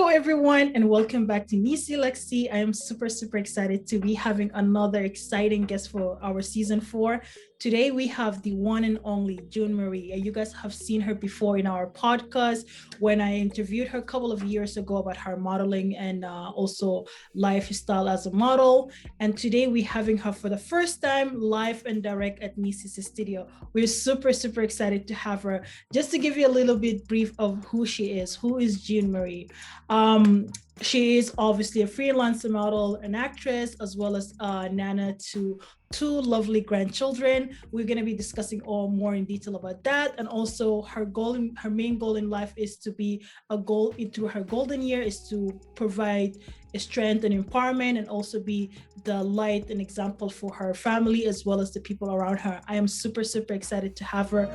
Hello, everyone, and welcome back to Neecee, Lexy. I am super excited to be having another exciting guest for our season 4. Today, we have the one and only June Marie. And you guys have seen her before in our podcast when I interviewed her a couple of years ago about her modeling and also lifestyle as a model. And today, we're having her for the first time live and direct at Neecee's studio. We're super excited to have her. Just to give you a little bit brief of who she is. Who is June Marie? She is obviously a freelancer model, an actress, as well as Nana to two lovely grandchildren. We're going to be discussing all more in detail about that, and also her main goal in life is to be a goal into her golden year is to provide strength and empowerment, and also be the light and example for her family as well as the people around her. I am super excited to have her.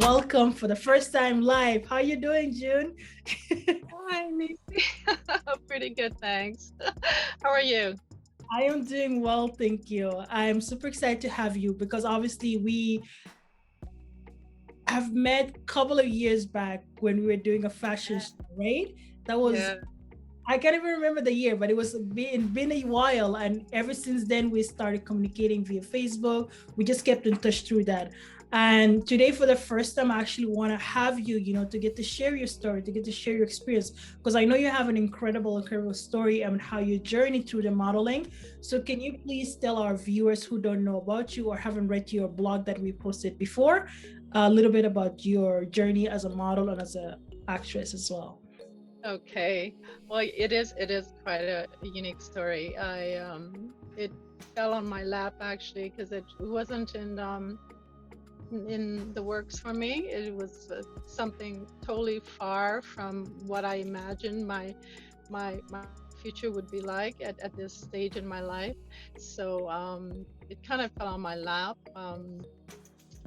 Welcome for the first time live. How you doing, June? Hi, Neecee. Pretty good, thanks. How are you? I am doing well, thank you. I'm super excited to have you because obviously we have met a couple of years back when we were doing a fashion show, right? That was Yeah. I can't even remember the year, but it was been a while, and ever since then we started communicating via Facebook. We just kept in touch through that. And today, for the first time, I actually want to have you, to get to share your story, to get to share your experience, because I know you have an incredible story and how you journeyed through the modeling. So, can you please tell our viewers who don't know about you or haven't read your blog that we posted before, a little bit about your journey as a model and as an actress as well? Okay. Well, it is quite a unique story. It fell on my lap actually because it wasn't in the works for me. It was something totally far from what I imagined my future would be like at this stage in my life. So it kind of fell on my lap.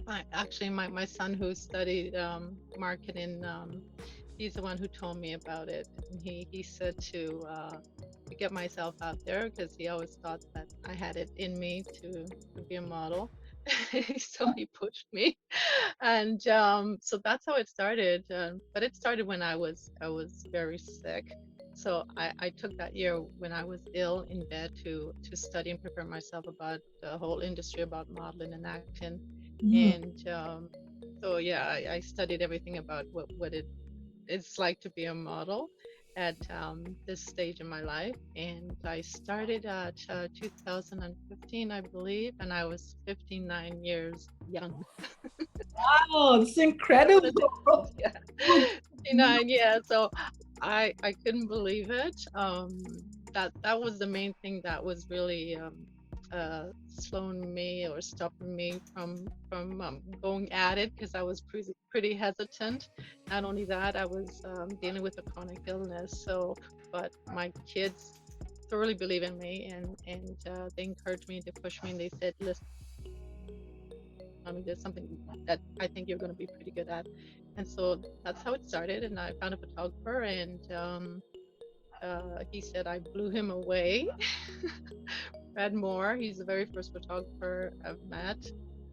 My son who studied marketing, he's the one who told me about it. And he said to get myself out there because he always thought that I had it in me to be a model. So he pushed me, and so that's how it started. But it started when I was very sick. So I took that year when I was ill in bed to study and prepare myself about the whole industry about modeling and acting. Mhm. And so yeah, I studied everything about what it's like to be a model at this stage in my life. And I started at 2015, I believe, and I was 59 years young. Wow, it's That's what it is. incredible. Yeah, 59. Yeah. So I couldn't believe it. That was the main thing that was really slowing me or stopping me from going at it because I was pretty hesitant. Not only that, I was dealing with a chronic illness. So, but my kids thoroughly believe in me, and they encouraged me, they pushed me, and they said, "Listen, there's something that I think you're going to be pretty good at." And so that's how it started. And I found a photographer, and he said I blew him away. Brad Moore, he's the very first photographer I've met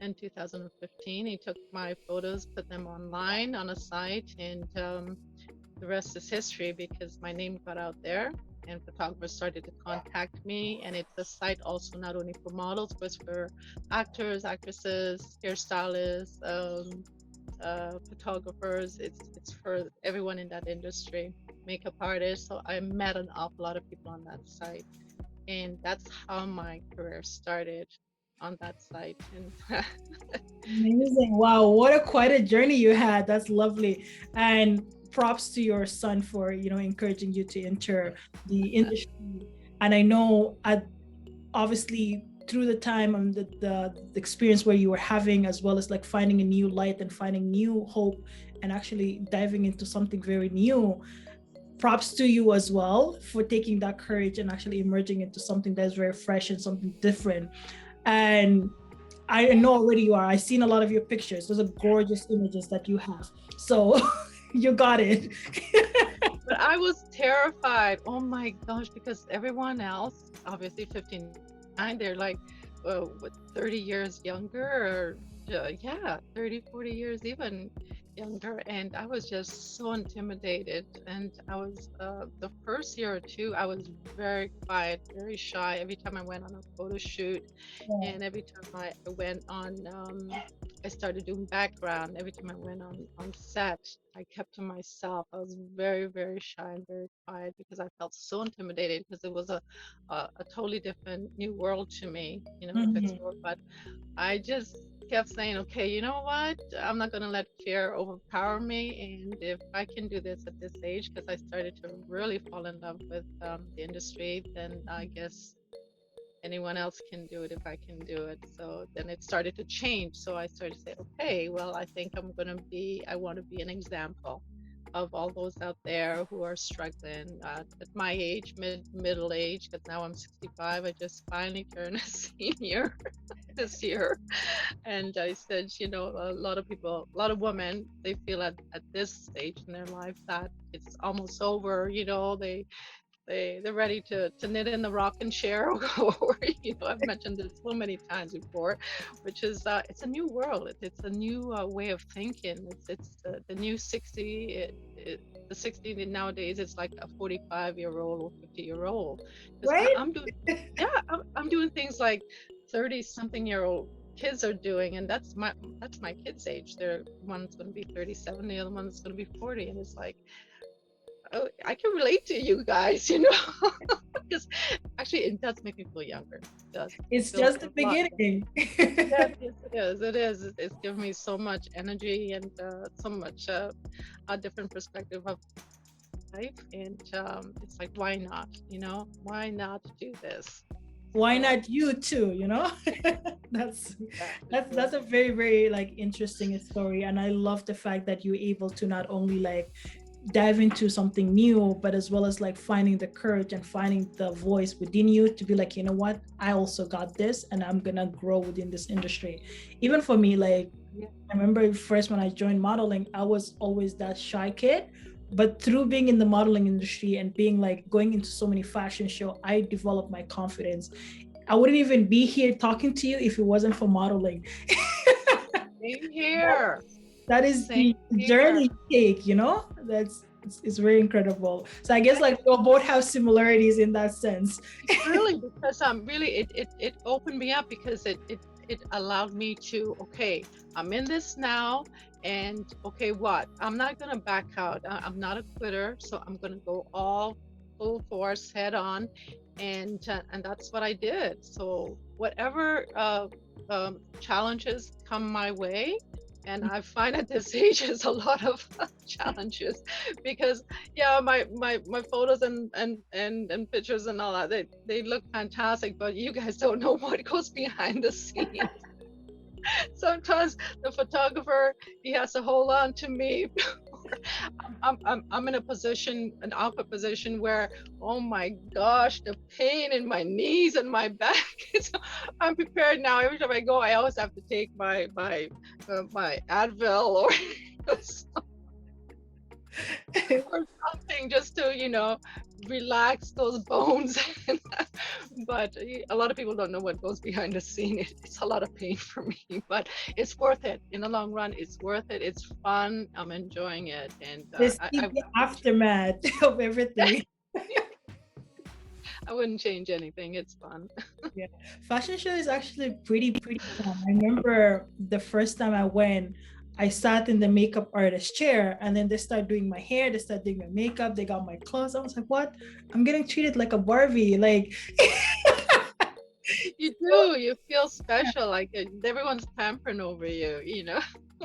in 2015. He took my photos, put them online on a site, and the rest is history because my name got out there and photographers started to contact me. And it's a site also not only for models, but for actors, actresses, hairstylists, photographers. It's for everyone in that industry, makeup artists. So I met an awful lot of people on that site, and that's how my career started on that site. And it's Amazing. Wow, what a quite a journey you had. That's lovely. And props to your son for, encouraging you to enter the industry. And I know obviously through the time and the experience where you were having, as well as like finding a new light and finding new hope and actually diving into something very new. Props to you as well for taking that courage and actually emerging into something that's very fresh and something different. And I know already you are. I've seen a lot of your pictures. Those are gorgeous images that you have. So you got it. But I was terrified. Oh my gosh, because everyone else, obviously 59, they're like, what, 30 years younger or yeah, 30, 40 years even younger. And I was just so intimidated. And I was, the first year or two, I was very quiet, very shy. Every time I went on a photo shoot, Yeah. and every time I went on, I started doing background. Every time I went on set, I kept to myself. I was very, very shy and very quiet because I felt so intimidated because it was a totally different new world to me, to Mhm. explore. But I just kept saying, okay, you know what? I'm not going to let fear overpower me. And if I can do this at this age, because I started to really fall in love with the industry, then I guess anyone else can do it if I can do it. So then it started to change. So I started to say, okay, well, I think I want to be an example of all those out there who are struggling at my age, middle age, because now I'm 65. I just finally turned a senior this year. And I said, a lot of people, a lot of women, they feel at this stage in their life that it's almost over, they're ready to knit in the rocking chair or I've mentioned this so many times before, which is it's a new world. It's a new way of thinking. It's the new 60. The 60 nowadays is like a 45-year-old or 50-year-old, because Right? I'm doing, yeah, I'm doing things like 30 something year old kids are doing, and that's my kids age. They're one's going to be 37, the other one's going to be 40, and it's like, oh, I can relate to you guys, because actually it does make me feel younger. It does. It It's feels just the a lot younger. beginning. Yes, yes, it is. It is. It's given me so much energy and so much a different perspective of life. And it's like, why not? Why not do this? Why So not you too, that's exactly. that's a very, very like interesting story. And I love the fact that you're able to not only like dive into something new, but as well as like finding the courage and finding the voice within you to be like, you know what, I also got this and I'm gonna grow within this industry. Even for me, like Yeah. I remember first when I joined modeling, I was always that shy kid. But through being in the modeling industry and being like going into so many fashion show, I developed my confidence. I wouldn't even be here talking to you if it wasn't for modeling. Same here. That is Same the here. journey you take, that's it's very incredible. So I guess like we'll both have similarities in that sense. Really, because really it opened me up, because it allowed me to, okay, I'm in this now, and okay, what, I'm not gonna back out. I'm not a quitter, so I'm gonna go all full force head on. And that's what I did. So whatever challenges come my way, and I find at this age is a lot of challenges, because yeah, my photos and pictures and all that, they look fantastic, but you guys don't know what goes behind the scenes. Sometimes the photographer, he has to hold on to me. I'm in a position, an awkward position where, oh my gosh, the pain in my knees and my back. So I'm prepared now. Every time I go, I always have to take my Advil or or something, just to relax those bones. But a lot of people don't know what goes behind the scene. It's a lot of pain for me, but it's worth it in the long run. It's worth it. It's fun. I'm enjoying it, and This I, is I the wouldn't aftermath of everything. I wouldn't change anything. It's fun. Yeah. Fashion show is actually pretty fun. I remember the first time I went, I sat in the makeup artist chair and then they start doing my hair, they start doing my makeup, they got my clothes. I was like, what? I'm getting treated like a Barbie. Like You do. You feel special, like everyone's pampering over you.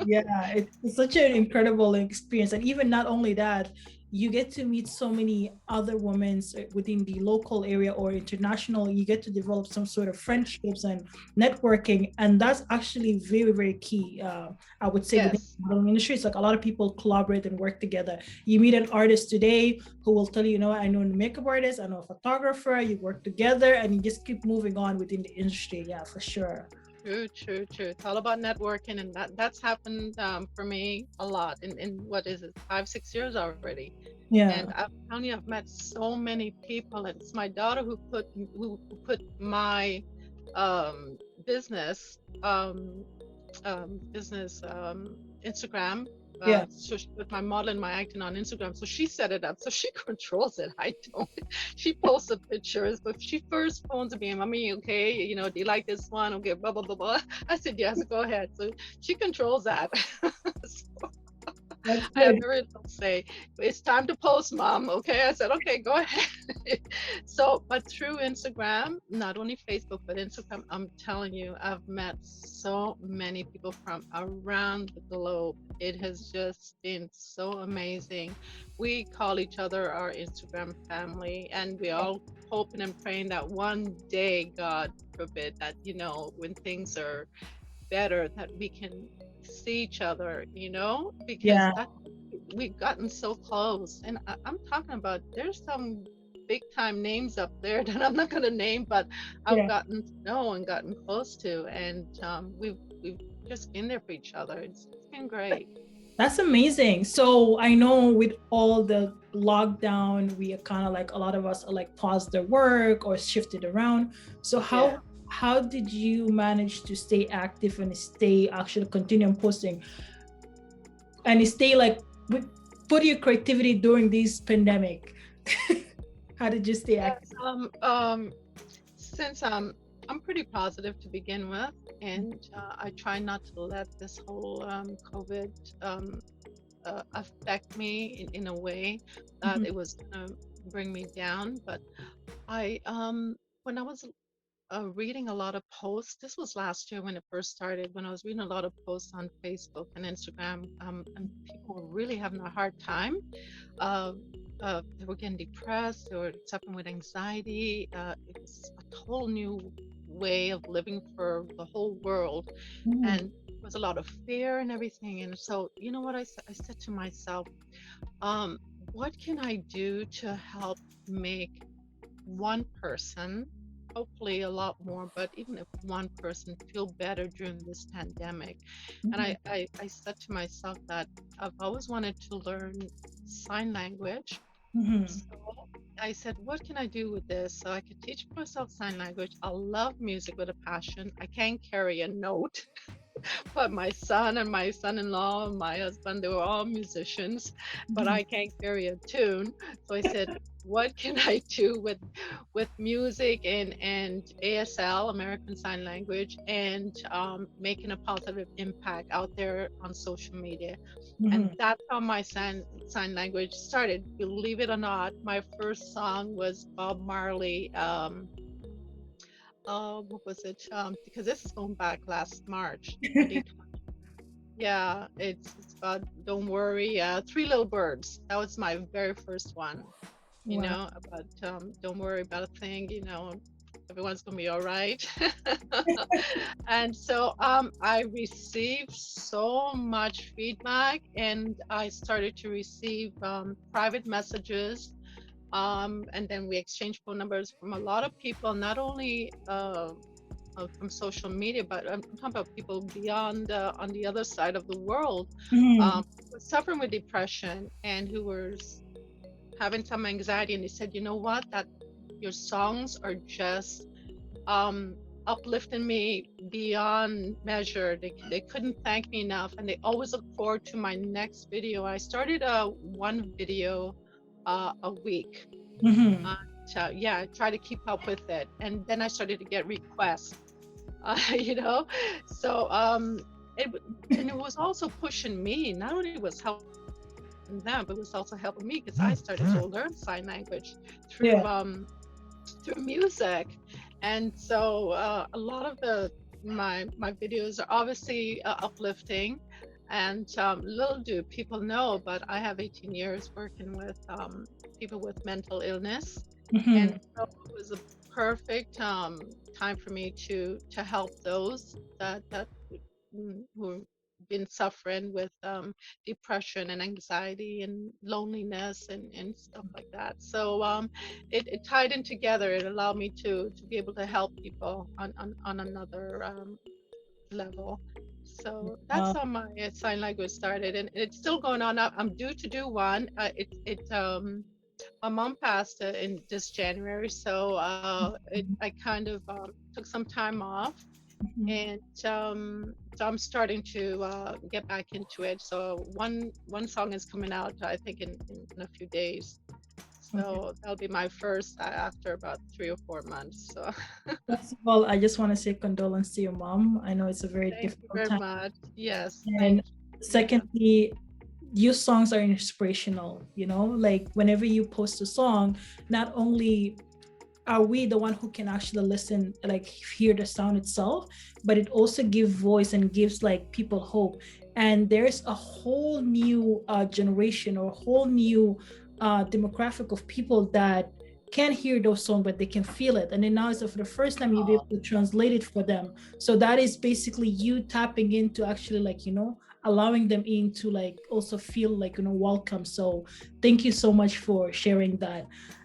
yeah, it's such an incredible experience. And even not only that, you get to meet so many other women within the local area or international. You get to develop some sort of friendships and networking. And that's actually very, very key. I would say within Yes. the modeling industry, it's like a lot of people collaborate and work together. You meet an artist today who will tell you, I know a makeup artist, I know a photographer, you work together and you just keep moving on within the industry. Yeah, for sure. True, true, true. It's all about networking, and that's happened for me a lot in what is it, 5, 6 years already. And Yeah. I'm telling you, I've met so many people, and it's my daughter who put my um, business Instagram. Yeah. So she put my model and my acting on Instagram. So she set it up. So she controls it. I don't. She posts the pictures, but she first phones me, "Mommy, okay, do you like this one? Okay, blah blah blah blah." I said, "Yes, go ahead." So she controls that. So That's I have good. very little say. It's time to post, mom. Okay. I said, okay, go ahead. So, but through Instagram, not only Facebook, but Instagram, I'm telling you, I've met so many people from around the globe. It has just been so amazing. We call each other our Instagram family, and we all hoping and praying that one day, God forbid, that, when things are better, that we can see each other, because Yeah. we've gotten so close. And I'm talking about, there's some big time names up there that I'm not going to name, but I've Yeah. gotten to know and gotten close to, and we've just been there for each other. It's been great. That's amazing. So I know with all the lockdown, we are kind of like a lot of us are like paused their work or shifted around. So Yeah. how did you manage to stay active and stay actually continue posting and stay like with put your creativity during this pandemic? How did you stay active? Yes. Since I'm pretty positive to begin with, and I try not to let this whole COVID affect me in a way that Mhm. it was going to bring me down. But when I was reading a lot of posts, this was last year when it first started, when I was reading a lot of posts on Facebook and Instagram, and people were really having a hard time. Uh, they were getting depressed, they were suffering with anxiety. It was a total new way of living for the whole world, and Mhm. there was a lot of fear and everything. And so, you know what I said to myself, um, what can I do to help make one person, hopefully a lot more, but even if one person feel better during this pandemic. And Mhm. I said to myself that I've always wanted to learn sign language. Mhm. So I said, what can I do with this? So I could teach myself sign language. I love music with a passion. I can't carry a note. But my son and my son-in-law and my husband, they were all musicians, but Mhm. I can't carry a tune. So I said, what can I do with music and ASL, American Sign Language, and making a positive impact out there on social media? And Mhm. that's how my sign language started. Believe it or not, my first song was Bob Marley. What was it? Because this is going back last March 2020. Yeah, it's about Don't Worry, Three Little Birds. That was my very first one, Wow. about don't worry about a thing, everyone's gonna be all right. And so I received so much feedback, and I started to receive private messages, and then we exchanged phone numbers from a lot of people, not only from social media, but I'm talking about people beyond, on the other side of the world, Mhm. who were suffering with depression and who were having some anxiety. And they said, you know what, that your songs are just um, uplifting me beyond measure. They couldn't thank me enough, and they always look forward to my next video. I started one video a week. Mhm. So yeah, I try to keep up with it, and then I started to get requests. So it and it was also pushing me. Not only was helping them, but it was also helping me because I started to learn sign language through Yeah. through music. And so a lot of the my videos are obviously uplifting, and little do people know, but I have 18 years working with people with mental illness, and Mhm. so it was a perfect time for me to help those that who've been suffering with depression and anxiety and loneliness and stuff like that. So it tied in together. It allowed me to be able to help people on another. level. So that's Uh, how my sign language started, and it's still going on. I'm due to do one. My mom passed in this January, so I kind of took some time off, mhm. and so I'm starting to get back into it. So one song is coming out, I think, in a few days. Okay. So that'll be my first after about 3 or 4 months. So First of all, I just want to say condolence to your mom. I know it's a very thank you difficult very time. much. Yes, thank And you. Yeah. secondly, your songs are inspirational, like whenever you post a song, not only are we the one who can actually listen, like hear the sound itself, but it also gives voice and gives like people hope. And there's a whole new generation or whole new demographic of people that can't hear those songs, but they can feel it. And then now, so for the first time, you'll be able to translate it for them. So that is basically you tapping into actually, like, allowing them in to like also feel like, welcome. So thank you so much for sharing that.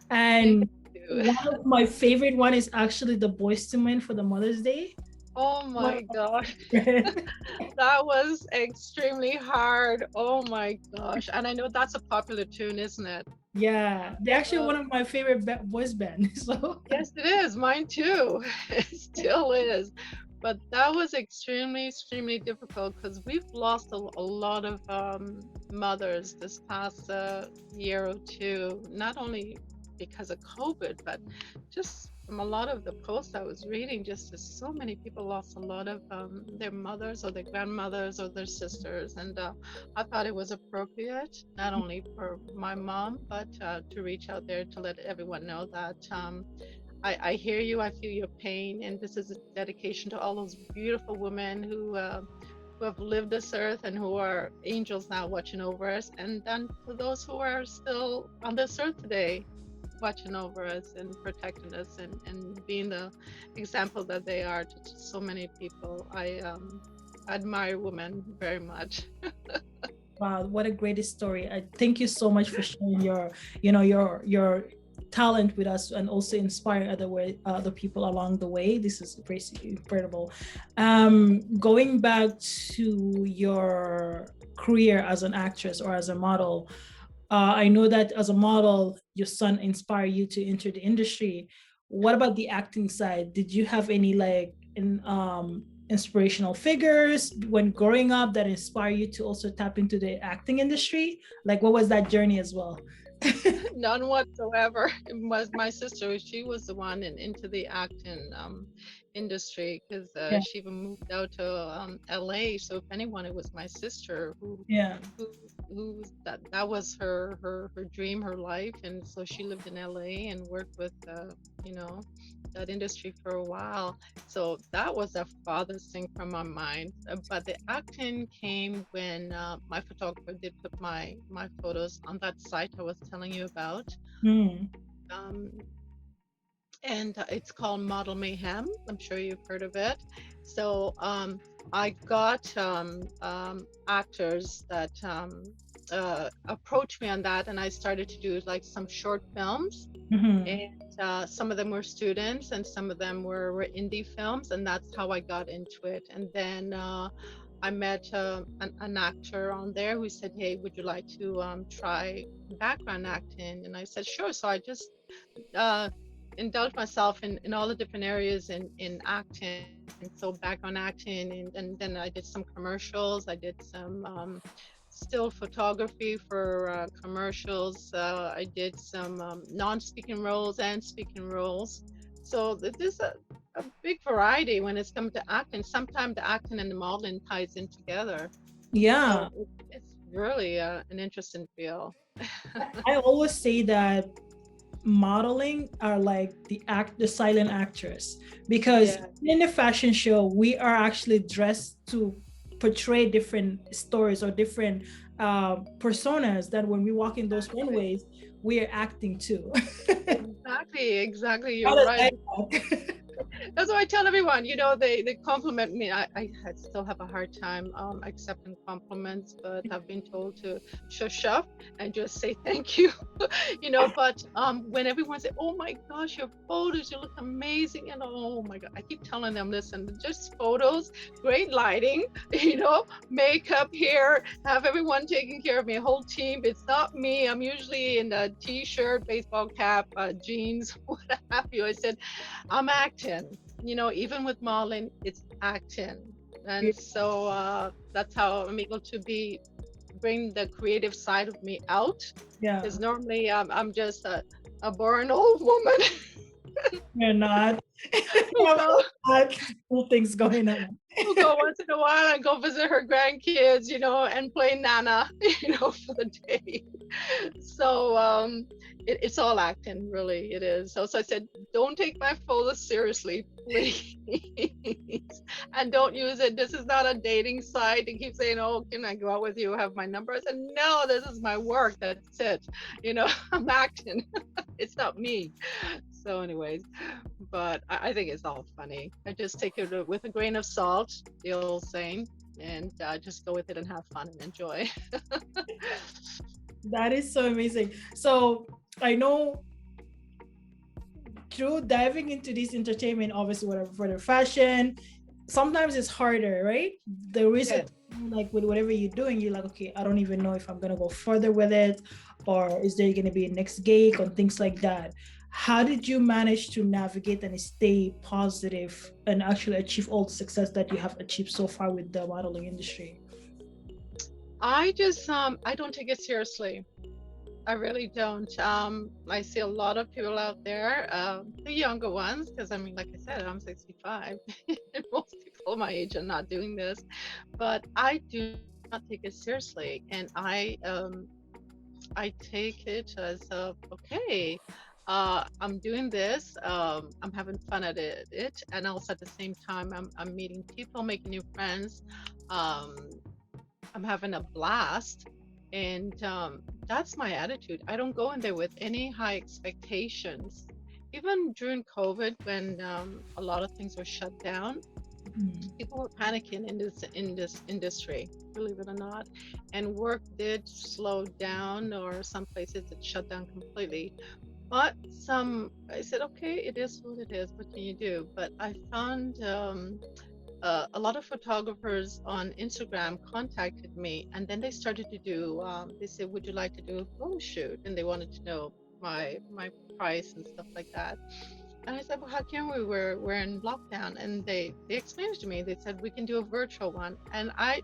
Thank And you. one of my favorite one is actually the Boys to Men for the Mother's Day. Oh One my of gosh, my favorite. that was extremely hard. Oh my gosh. And I know that's a popular tune, isn't it? Yeah, they're actually Uh, one of my favorite boys band. So yes, it is. Mine too. It still is. But that was extremely, extremely difficult because we've lost a lot of mothers this past year or two, not only because of COVID, but just from a lot of the posts I was reading, just as so many people lost a lot of their mothers or their grandmothers or their sisters. And I thought it was appropriate, not only for my mom, but to reach out there to let everyone know that. I hear you. I feel your pain, and this is a dedication to all those beautiful women who have lived this earth and who are angels now watching over us, and then to those who are still on this earth today, watching over us and protecting us and being the example that they are to so many people. I admire women very much. wow, what a great story. I thank you so much for sharing your talent with us and also inspire other people along the way. This is pretty incredible. Going back to your career as an actress or as a model, I know that as a model, your son inspired you to enter the industry. What about the acting side? Did you have any like inspirational figures when growing up that inspire you to also tap into the acting industry? Like, what was that journey as well? None whatsoever. It was my sister. She was the one into the acting industry because Yeah, she even moved out to LA. So if anyone, it was my sister yeah. who that was her dream, her life, and so she lived in LA and worked with you know that industry for a while. So that was the farthest thing from my mind. But the acting came when my photographer did put my photos on that site I was telling you about. Hmm. Um, and it's called Model Mayhem. I'm sure you've heard of it. So I got actors that approached me on that, and I started to do like some short films. Hmm. And some of them were students, and some of them were indie films, and that's how I got into it. And then I met an actor on there who said, "Hey, would you like to try background acting?" And I said, "Sure." So I just uh, indulge myself in all the different areas in acting. So background acting, and then I did some commercials. I did some still photography for commercials. I did some non-speaking roles and speaking roles. So there's a big variety when it's come to acting. Sometimes the acting and the modeling ties in together. So Yeah, it's really an interesting field. I always say that modeling are like the silent actress, because Yeah, in the fashion show we are actually dressed to portray different stories or different personas that when we walk in those exactly. runways we are acting too. Exactly, exactly. How You're does right. that work? That's why I tell everyone, they compliment me. I still have a hard time accepting compliments, but I've been told to shush up and just say thank you. But when everyone say, "Oh my gosh, your photos, you look amazing," and oh my God, I keep telling them, listen, just photos, great lighting, makeup, hair, have everyone taking care of me, whole team. It's not me. I'm usually in a t-shirt, baseball cap, jeans, what have you. I said, I'm acting. Even with modeling, it's acting. And so that's how I'm able to bring the creative side of me out. Yeah. Because normally I'm just a boring old woman You're not. You who have go a lot of cool things going on. who go once in a while and go visit her grandkids, and play Nana, for the day. So it's all acting, really. It is. So I said, don't take my photos seriously, please, and don't use it. This is not a dating site. They keep saying, "Oh, can I go out with you? Have my number?" I said, "No, this is my work. That's it. I'm acting. It's not me." So, anyways, but I think it's all funny. I just take it with a grain of salt, the old saying, and just go with it and have fun and enjoy. That is so amazing. So I know through diving into this entertainment, obviously, whatever for the fashion, sometimes it's harder, right? There is a like with whatever you're doing, you're like, okay, I don't even know if I'm gonna go further with it, or is there gonna be a next gig or things like that. How did you manage to navigate and stay positive and actually achieve all the success that you have achieved so far with the modeling industry? I just I don't take it seriously. I really don't. I see a lot of people out there, the younger ones, because I mean, like I said, I'm 65, and most people my age are not doing this. But I do not take it seriously, and I take it as okay. I'm doing this. I'm having fun at it, and also at the same time, I'm meeting people, making new friends. Um, I'm having a blast. And that's my attitude. I don't go in there with any high expectations. Even during COVID, when a lot of things were shut down, people were panicking in this industry, believe it or not. And work did slow down, or some places it shut down completely. But I said, okay, it is what it is. What can you do? But I found a lot of photographers on Instagram contacted me, and then they started to do. They said, "Would you like to do a photo shoot?" And they wanted to know my price and stuff like that. And I said, "Well, how can we? We're in lockdown." And they explained to me. They said we can do a virtual one, and I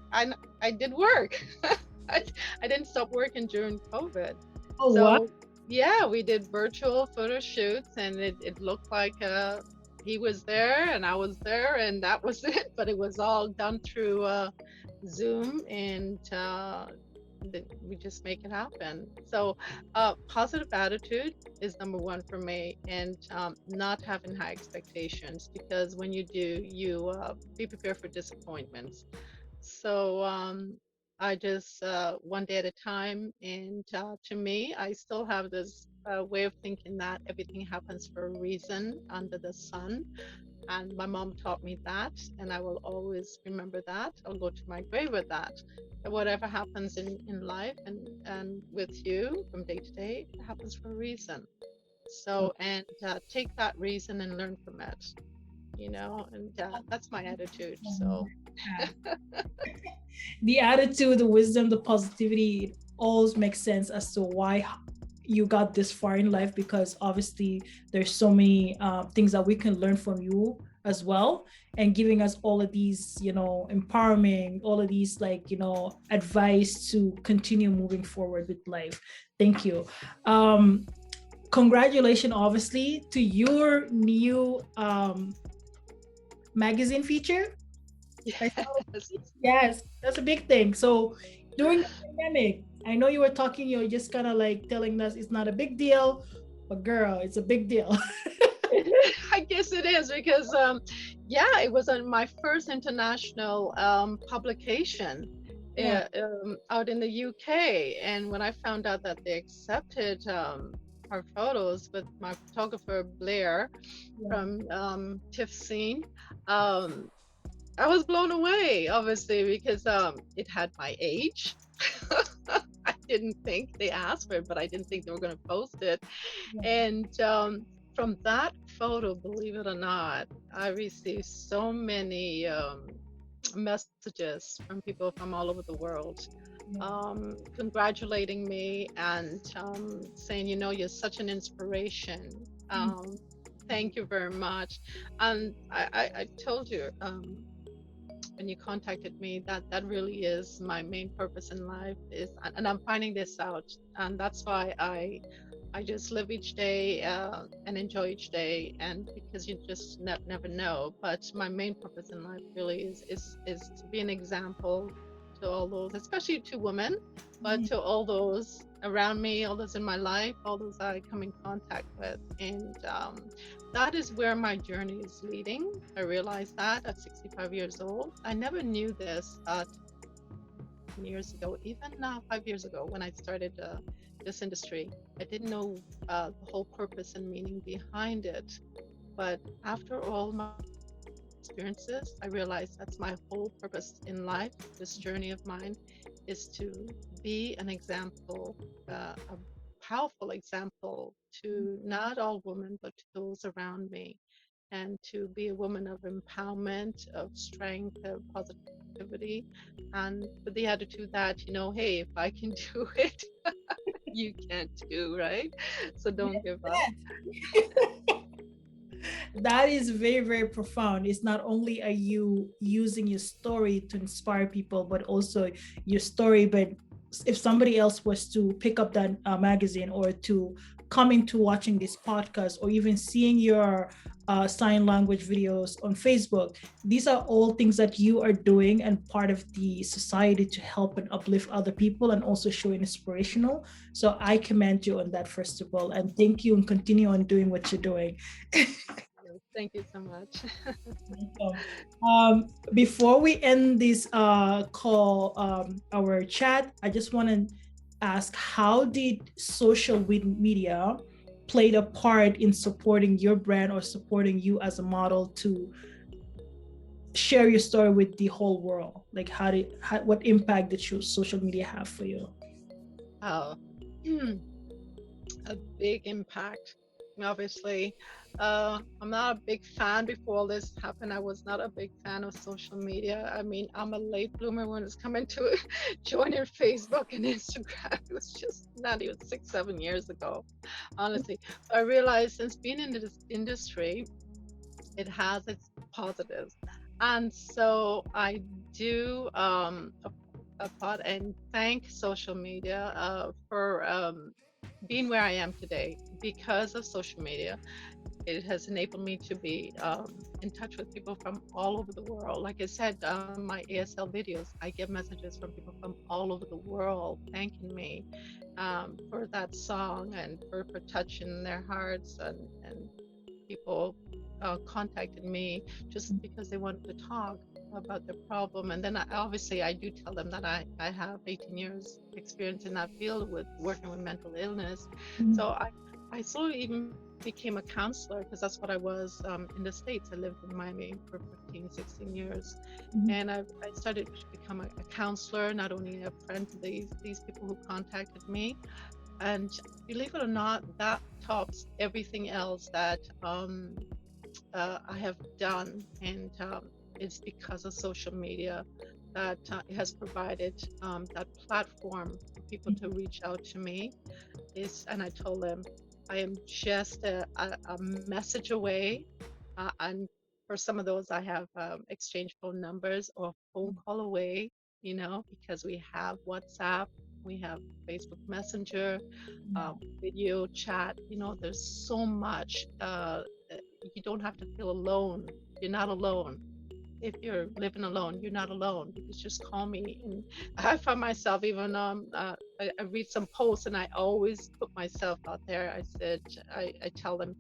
did work. I, I didn't stop working during COVID. Oh, wow. So yeah, we did virtual photo shoots, and it looked like he was there and I was there, and that was it. But it was all done through Zoom, and we just make it happen. So positive attitude is number one for me, and not having high expectations, because when you do, you be prepared for disappointments. So I just one day at a time. And to me, I still have this way of thinking that everything happens for a reason under the sun. And my mom taught me that, and I will always remember that. I'll go to my grave with that. That whatever happens in life and with you from day to day, it happens for a reason. So, and take that reason and learn from it, and that's my attitude. So, The attitude, the wisdom, the positivity, it always makes sense as to why you got this far in life, because obviously there's so many things that we can learn from you as well, and giving us all of these empowerment, all of these advice to continue moving forward with life. Thank you. Congratulations obviously to your new magazine feature. yes. Yes, that's a big thing. So during the pandemic, I know you were talking, you're just kind of like telling us it's not a big deal, but girl, it's a big deal. I guess it is, because yeah, it was my first international publication Yeah. out in the UK. And when I found out that they accepted our photos with my photographer Blair Yeah. from TIFF Scene, um, I was blown away, obviously, because it had my age. I didn't think they asked for it, but I didn't think they were going to post it. And from that photo, believe it or not, I received so many messages from people from all over the world, Yeah. congratulating me and saying, you know, you're such an inspiration. Mm. Thank you very much. And I told you, when you contacted me, that that really is my main purpose in life is, and I'm finding this out, and that's why I just live each day and enjoy each day, and because you just never know. But my main purpose in life really is to be an example to all those, especially to women, but Mhm. to all those around me, all those in my life, all those I come in contact with, and that is where my journey is leading. I realized that at 65 years old. I never knew this 10 years ago, even 5 years ago when I started this industry. I didn't know the whole purpose and meaning behind it. But after all my experiences, I realized that's my whole purpose in life. This journey of mine is to be an example, a powerful example to not all women, but to those around me, and to be a woman of empowerment, of strength, of positivity, and with the attitude that, you know, hey, if I can do it, you can too, right? So don't give up. That is very, very profound. It's not only are you using your story to inspire people, but also your story. But if somebody else was to pick up that magazine, or to come into watching this podcast, or even seeing your sign language videos on Facebook, these are all things that you are doing and part of the society to help and uplift other people, and also showing inspirational. So I commend you on that, first of all, and thank you, and continue on doing what you're doing. Thank you so much. Welcome. Before we end this call, our chat, I just want to ask, how did social media played a part in supporting your brand, or supporting you as a model to share your story with the whole world? Like, what impact did social media have for you? Oh, a big impact. Obviously, I'm not a big fan. Before all this happened, I was not a big fan of social media. I mean, I'm a late bloomer when it's coming to joining Facebook and Instagram. It was just not even 6, 7 years ago, honestly. I realized since being in this industry, it has its positives. And so I do applaud and thank social media for being where I am today. Because of social media, it has enabled me to be in touch with people from all over the world. Like I said, my ASL videos, I get messages from people from all over the world thanking me for that song, and for touching their hearts, and people contacted me just because they wanted to talk about their problem. And then obviously I do tell them that I have 18 years experience in that field with working with mental illness. So I slowly even became a counselor, because that's what I was in the States. I lived in Miami for 15, 16 years. And I started to become a counselor, not only a friend to these people who contacted me. And believe it or not, that tops everything else that I have done. And it's because of social media that it has provided that platform for people to reach out to me. And I told them, I am just a message away. And for some of those, I have exchanged phone numbers, or phone call away, you know, because we have WhatsApp, we have Facebook Messenger, video chat. You know, there's so much. You don't have to feel alone. You're not alone. If you're living alone, you're not alone, because just call me. And I find myself even I read some posts, and I always put myself out there. I said, I tell them,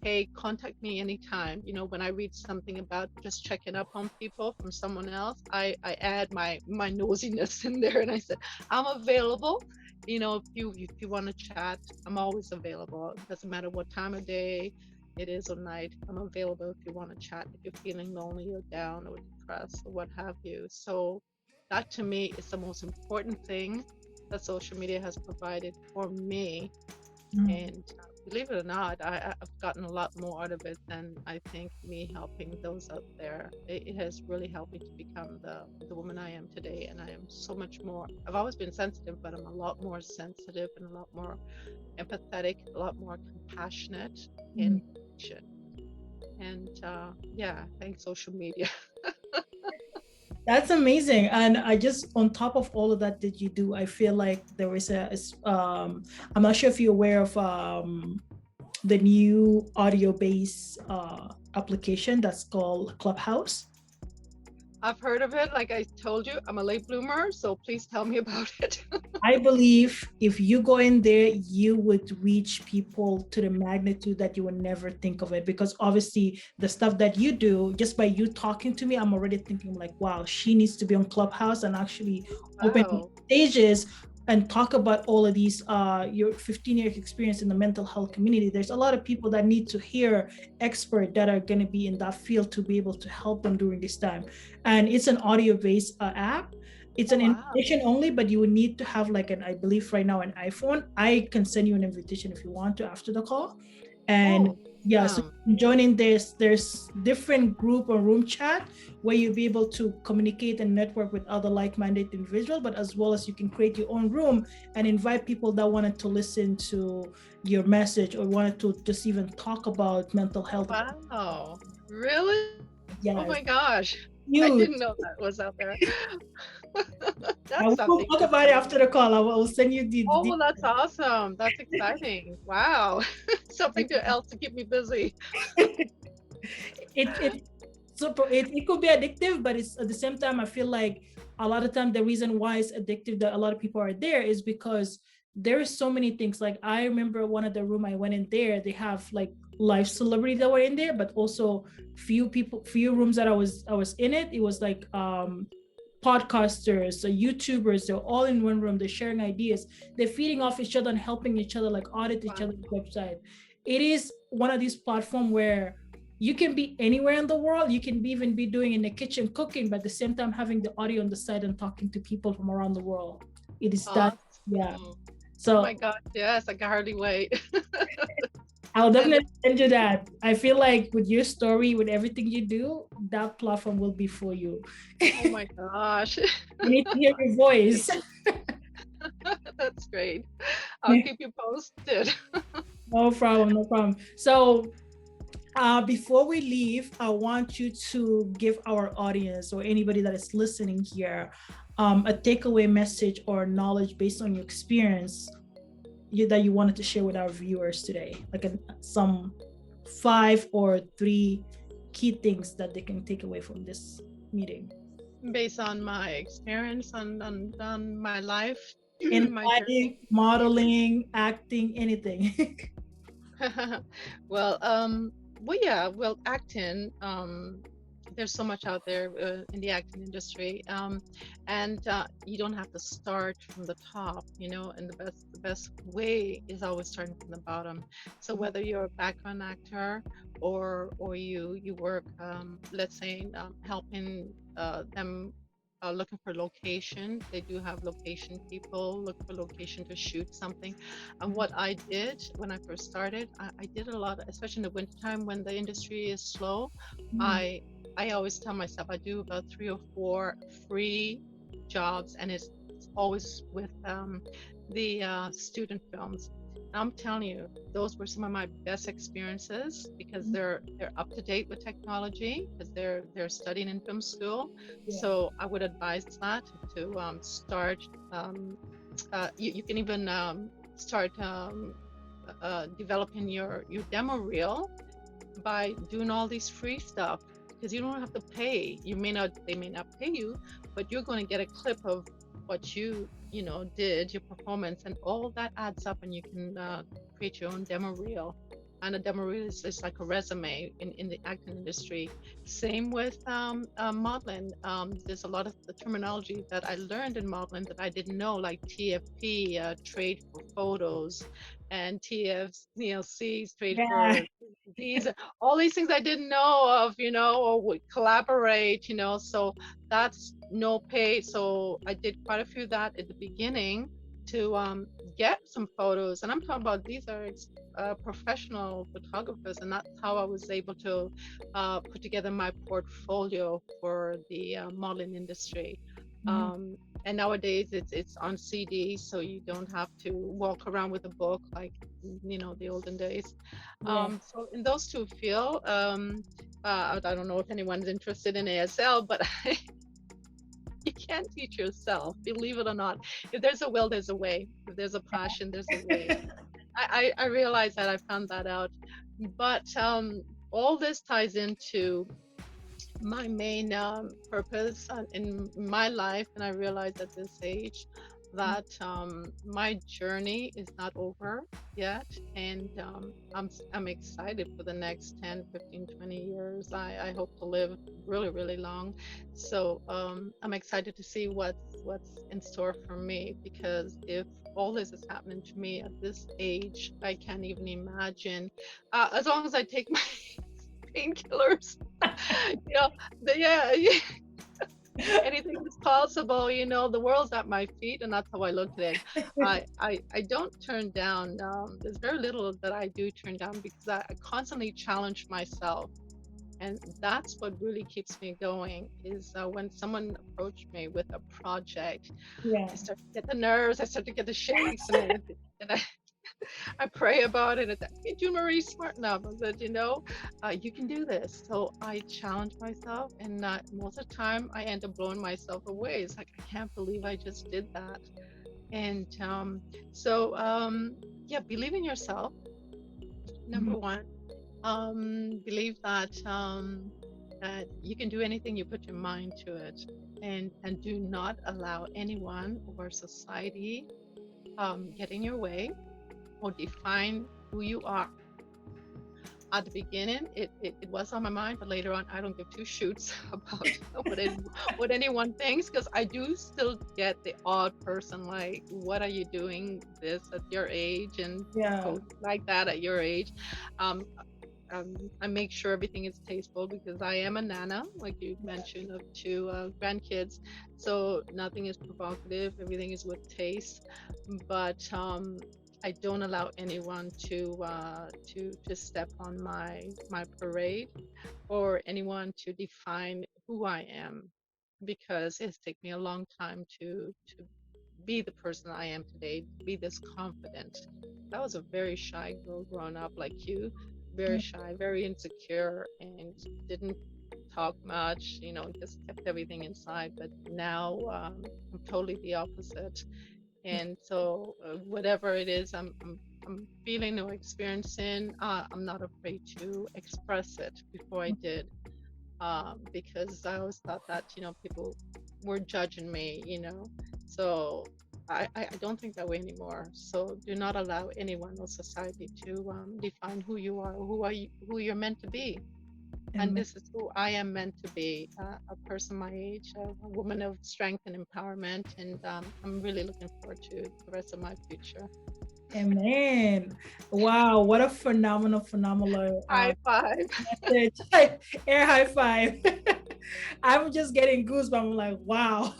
hey, contact me anytime. You know, when I read something about just checking up on people from someone else, I add my nosiness in there, and I said, I'm available. if you want to chat, I'm always available. It doesn't matter what time of day it is or night. I'm available if you want to chat, if you're feeling lonely or down or depressed or what have you. So that to me is the most important thing that social media has provided for me. Mm. And believe it or not, I've gotten a lot more out of it than I think me helping those out there. It has really helped me to become the woman I am today. And I am so much more, I've always been sensitive, but I'm a lot more sensitive and a lot more empathetic, a lot more compassionate Mm. and patient. And yeah, thanks social media. That's amazing. And I just, on top of all of that you do, I feel like there is I'm not sure if you're aware of the new audio-based application that's called Clubhouse. I've heard of it. Like I told you, I'm a late bloomer, so please tell me about it. I believe if you go in there, you would reach people to the magnitude that you would never think of it. Because obviously, the stuff that you do, just by you talking to me, I'm already thinking like, wow, she needs to be on Clubhouse and actually open Wow. stages and talk about all of these your 15-year experience in the mental health community. There's a lot of people that need to hear experts that are going to be in that field to be able to help them during this time. And it's an audio-based app. It's Oh, an wow. invitation only, but you would need to have like I believe right now, an iPhone. I can send you an invitation if you want to after the call. And Oh, yeah, so awesome. joining this, there's different group or room chat where you'll be able to communicate and network with other like-minded individuals, but as well as you can create your own room and invite people that wanted to listen to your message or wanted to just even talk about mental health. Wow. Really? Oh Yes, my gosh. I huge. didn't know that was out there. I That's will something talk to about it do. after the call. I will send you the Oh, that's awesome. That's exciting. Wow. Something else to keep me busy. it it could be addictive, but it's at the same time I feel like a lot of time the reason why it's addictive that a lot of people are there is because there is so many things. Like I remember one of the room I went in there, they have like live celebrities that were in there, but also few rooms that I was in it. It was like podcasters, YouTubers, they're all in one room. They're sharing ideas. They're feeding off each other and helping each other, like audit each Wow. other's website. It is one of these platforms where you can be anywhere in the world. You can even be doing in the kitchen cooking, but at the same time having the audio on the side and talking to people from around the world. It is that, yeah. Awesome. Oh my So God. Yes, I can hardly wait. I'll And definitely send you that. I feel like with your story, with everything you do, that platform will be for you. oh my gosh. I need to hear your voice. That's great. I'll keep you posted. No problem, no problem. So, before we leave, I want you to give our audience or anybody that is listening here a takeaway message or knowledge based on your experience that you wanted to share with our viewers today, like some 5 or 3 key things that they can take away from this meeting. Based on my experience on my life, In my journey. writing, modeling, acting, anything. Well, yeah, well, acting, there's so much out there in the acting industry, and you don't have to start from the top, and the best way is always starting from the bottom. So whether you're a background actor or you work, let's say, helping them. Looking for location, they do have location people look for location to shoot something. And what I did when I first started, I did a lot, especially in the wintertime when the industry is slow. Mm. I always tell myself I do about 3 or 4 free jobs, and it's always with the student films. And I'm telling you, those were some of my best experiences because they're up to date with technology because they're studying in film school. Yeah. So I would advise that to start. You can even start developing your demo reel by doing all these free stuff because you don't have to pay. They may not pay you, but you're going to get a clip of what you did, your performance, and all that adds up, and you can create your own demo reel. and a demo reel is like a resume in the acting industry. Same with modeling. There's a lot of the terminology that I learned in modeling that I didn't know, like TFP, trade for photos, and TFC, trade Yeah. for these, all these things I didn't know of, or would collaborate, so that's no pay. So I did quite a few of that at the beginning to get some photos. And I'm talking about these are professional photographers, and that's how I was able to put together my portfolio for the modeling industry. Mhm. And nowadays it's on CD, so you don't have to walk around with a book like the olden days. Yeah. So in those two field, I don't know if anyone's interested in ASL, but you can't teach yourself, believe it or not. If there's a will, there's a way. If there's a passion, there's a way. I realized that, I found that out. But all this ties into my main purpose in my life, and I realized at this age that my journey is not over yet, and I'm excited for the next 10, 15, 20 years. I hope to live really, really long, so I'm excited to see what's in store for me, because if all this is happening to me at this age, I can't even imagine. As long as I take my painkillers, yeah, yeah, anything is possible. The world's at my feet, and that's how I look at it. I don't turn down. There's very little that I do turn down, because I constantly challenge myself, and that's what really keeps me going. Is when someone approached me with a project, Yeah. I start to get the nerves, I start to get the shakes, and I pray about it. And hey, June Marie's smart enough. I said, you can do this. So I challenge myself, and most of the time I end up blowing myself away. It's like, I can't believe I just did that. And yeah, believe in yourself. Number Mhm. one, believe that you can do anything you put your mind to it, and do not allow anyone or society get in your way or define who you are. At the beginning, it was on my mind, but later on, I don't give two shoots about what anyone thinks, because I do still get the odd person like, what are you doing this at your age, and Yeah. post like that at your age. Um, I make sure everything is tasteful, because I am a nana, like you mentioned, of two grandkids. So nothing is provocative. Everything is with taste. But I don't allow anyone to step on my parade, or anyone to define who I am, because it's taken me a long time to be the person I am today, to be this confident. I was a very shy girl growing up, like you, very shy, very insecure, and didn't talk much, just kept everything inside. But now I'm totally the opposite. And so, whatever it is I'm feeling or experiencing, I'm not afraid to express it before I did, because I always thought that, people were judging me, So I don't think that way anymore. So do not allow anyone or society to define who you are, who you're meant to be. And Amen. this is who I am meant to be, a person my age, a woman of strength and empowerment. And I'm really looking forward to the rest of my future. Amen. Wow, what a phenomenal High five. message. Air high five. I'm just getting goosebumps. I'm like, wow.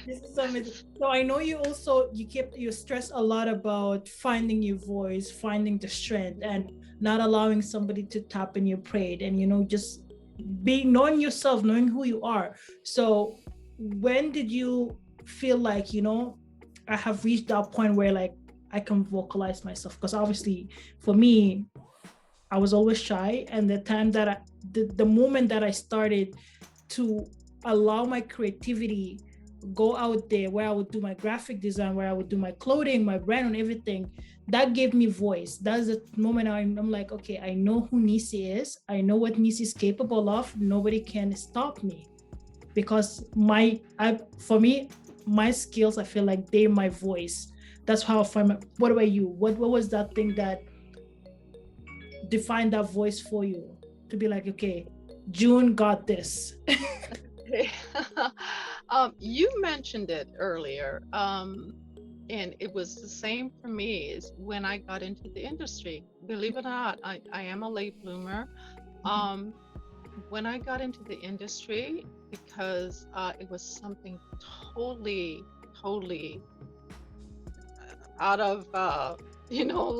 This is amazing. So I know you stress a lot about finding your voice, finding the strength, and not allowing somebody to tap in your parade, and just being knowing yourself, knowing who you are. So when did you feel like, I have reached that point where like I can vocalize myself? Because obviously for me, I was always shy, and the time that the moment that I started to allow my creativity go out there, where I would do my graphic design, where I would do my clothing, my brand, and everything, that gave me voice. That's the moment I'm like, okay, I know who Neecee is. I know what Neecee is capable of. Nobody can stop me, because for me, my skills, I feel like they're my voice. That's how I find what about you? What was that thing that define that voice for you to be like, okay, June got this? You mentioned it earlier, and it was the same for me is when I got into the industry. Believe it or not, I am a late bloomer. Um, when I got into the industry, because it was something totally out of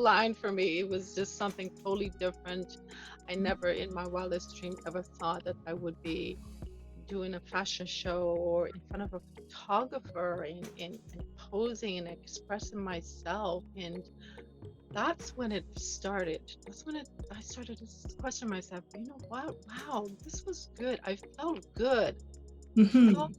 line for me. It was just something totally different. I never in my wildest dream ever thought that I would be doing a fashion show or in front of a photographer and posing and expressing myself. And that's when it started. I started to question myself, you know what? Wow, this was good. I felt good. I felt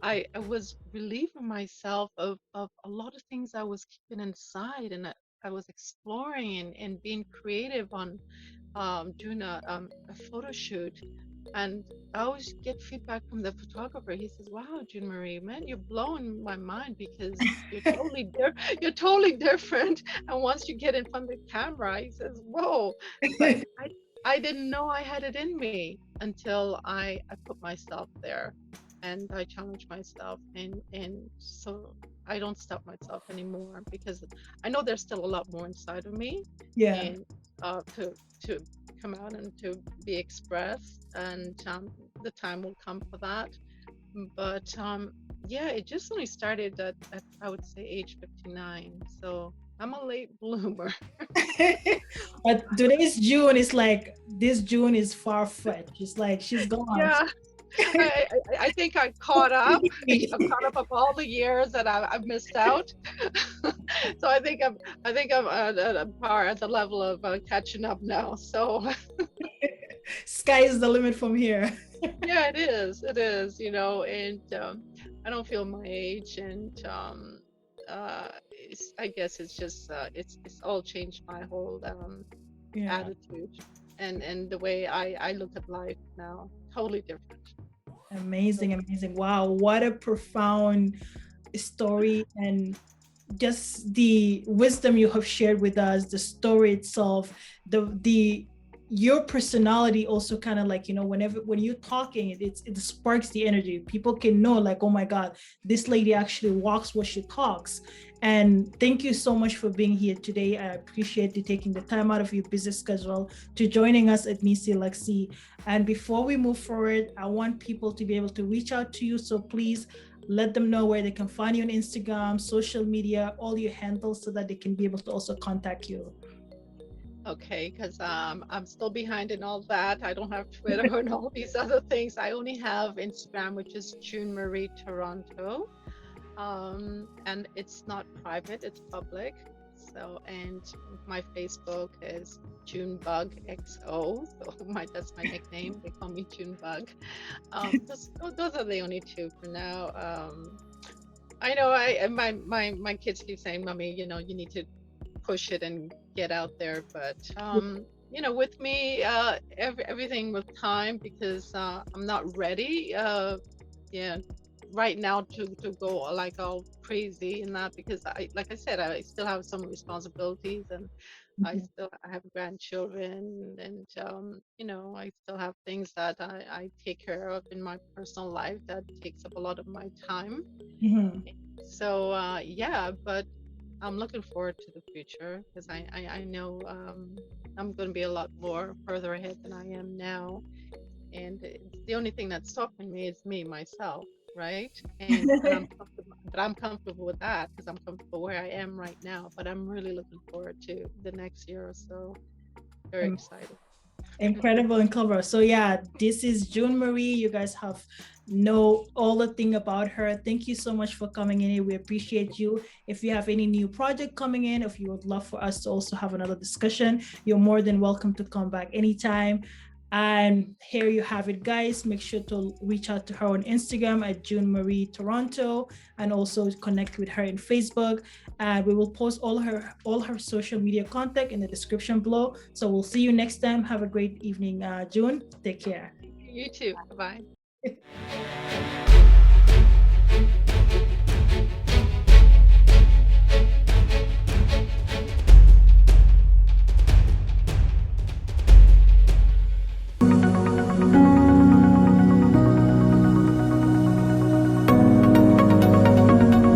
I was relieving myself of a lot of things I was keeping inside, and I was exploring and being creative on doing a photo shoot. And I always get feedback from the photographer. He says, "Wow, June Marie, man, you're blowing my mind because you're totally different." And once you get in front of the camera, he says, "Whoa!" But I didn't know I had it in me until I put myself there, and I challenged myself, and so I don't stop myself anymore because I know there's still a lot more inside of me, Yeah. and to come out and to be expressed, and the time will come for that. But yeah, it just only started at I would say age 59, so I'm a late bloomer. But today's June is like, this June is far-fetched. It's like she's gone. Yeah, I think I caught up. I've caught up of all the years that I've missed out. So I think I'm at par at the level of catching up now. So Sky is the limit from here. yeah, it is, and I don't feel my age, and I guess it's just it's all changed my whole Yeah. attitude and the way I look at life now. Totally different. Amazing, amazing. Wow, what a profound story, and just the wisdom you have shared with us, the story itself, the your personality also kind of like, whenever when you're talking, it sparks the energy. People can know like, oh my God, this lady actually walks what she talks. And thank you so much for being here today. I appreciate you taking the time out of your busy schedule to joining us at Neecee Lexy. And before we move forward, I want people to be able to reach out to you. So please let them know where they can find you on Instagram, social media, all your handles, so that they can be able to also contact you. Okay, because I'm still behind in all that. I don't have Twitter and all these other things. I only have Instagram, which is June Marie Toronto. And it's not private, it's public. So, and my Facebook is Junebug XO. So that's my nickname. They call me Junebug. Those are the only two for now. I know my kids keep saying, "Mommy, you need to push it and get out there." But with me, everything with time, because I'm not ready. Yeah, right now to go like all crazy in that, because like I said, I still have some responsibilities, and I have grandchildren, and I still have things that I take care of in my personal life that takes up a lot of my time. So yeah, but I'm looking forward to the future, because I know I'm going to be a lot more further ahead than I am now. And the only thing that's stopping me is me, myself, right? But I'm comfortable with that, because I'm comfortable where I am right now. But I'm really looking forward to the next year or so. Very excited. Incredible and clever. So yeah, this is June Marie. You guys have know all the thing about her. Thank you so much for coming in. We appreciate you. If you have any new project coming in, if you would love for us to also have another discussion, you're more than welcome to come back anytime. And here you have it, guys. Make sure to reach out to her on Instagram at June Marie Toronto, and also connect with her in Facebook. And we will post all her social media contact in the description below. So we'll see you next time. Have a great evening, June. Take care. You too. Bye-bye.